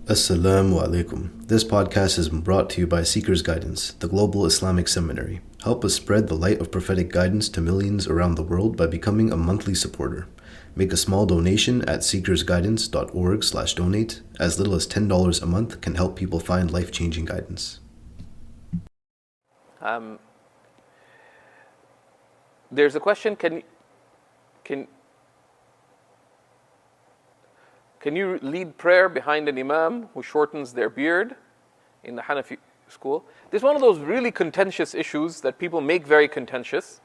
Assalamu alaikum. This podcast is brought to you by SeekersGuidance, the global Islamic seminary. Help us spread the light of prophetic guidance to millions around the world by becoming a monthly supporter. Make a small donation at SeekersGuidance.org/donate. As little as $10 a month can help people find life-changing guidance. There's a question, Can you lead prayer behind an imam who shortens their beard in the Hanafi school? This is one of those really contentious issues that people make very contentious.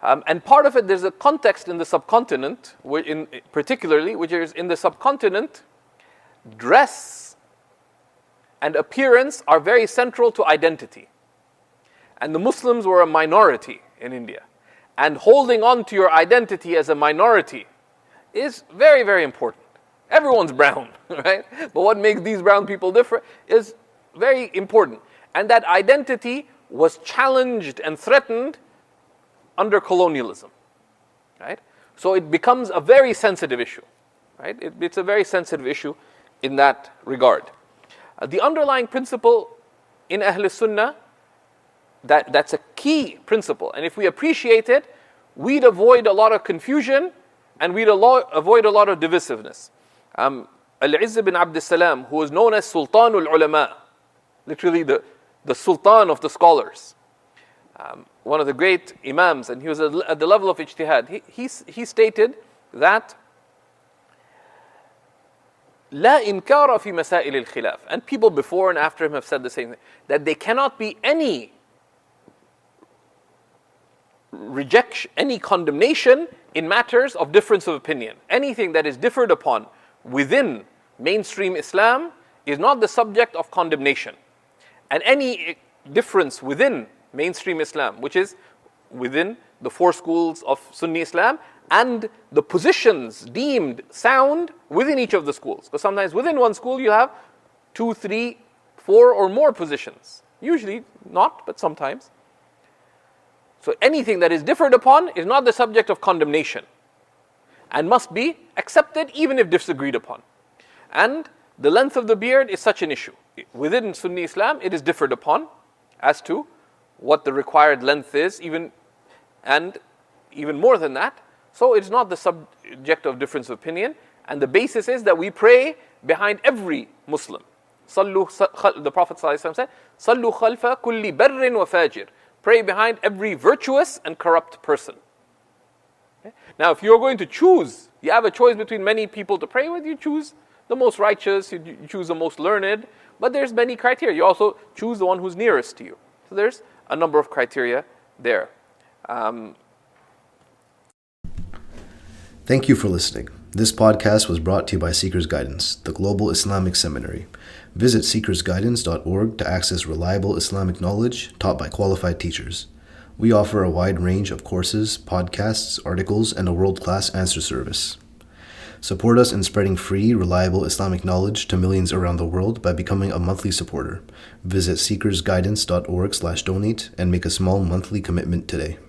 And part of it, there's a context in the subcontinent, particularly, which is in the subcontinent, dress and appearance are very central to identity. And the Muslims were a minority in India. And holding on to your identity as a minority is very, very important. Everyone's brown, right? But what makes these brown people different is very important. And that identity was challenged and threatened under colonialism, right? So it becomes a very sensitive issue, right? It's a very sensitive issue in that regard. The underlying principle in Ahl Sunnah, that's a key principle. And if we appreciate it, we'd avoid a lot of confusion and we'd avoid a lot of divisiveness. Al-Izz bin Abd Salam, who was known as Sultanul Ulama, literally the sultan of the scholars, one of the great imams, and he was at the level of ijtihad. He stated that لا إنكار في مسائل الخلاف, and people before and after him have said the same thing, that there cannot be any rejection, any condemnation in matters of difference of opinion. Anything that is differed upon within mainstream Islam is not the subject of condemnation. And any difference within mainstream Islam, which is within the four schools of Sunni Islam and the positions deemed sound within each of the schools. Because sometimes within one school you have 2, 3, 4 or more positions. Usually not, but sometimes. So anything that is differed upon is not the subject of condemnation and must be accepted even if disagreed upon. And the length of the beard is such an issue. Within Sunni Islam, it is differed upon as to what the required length is, even more than that. So it's not the subject of difference of opinion. And the basis is that we pray behind every Muslim. The Prophet ﷺ said, "Sallu khalfa kulli barrin wa fajir." Pray behind every virtuous and corrupt person. Okay? Now, if you're going to choose, you have a choice between many people to pray with, you choose the most righteous, you choose the most learned, but there's many criteria. You also choose the one who's nearest to you. So there's a number of criteria there. Thank you for listening. This podcast was brought to you by SeekersGuidance, the global Islamic seminary. Visit SeekersGuidance.org to access reliable Islamic knowledge taught by qualified teachers. We offer a wide range of courses, podcasts, articles, and a world-class answer service. Support us in spreading free, reliable Islamic knowledge to millions around the world by becoming a monthly supporter. Visit SeekersGuidance.org/donate and make a small monthly commitment today.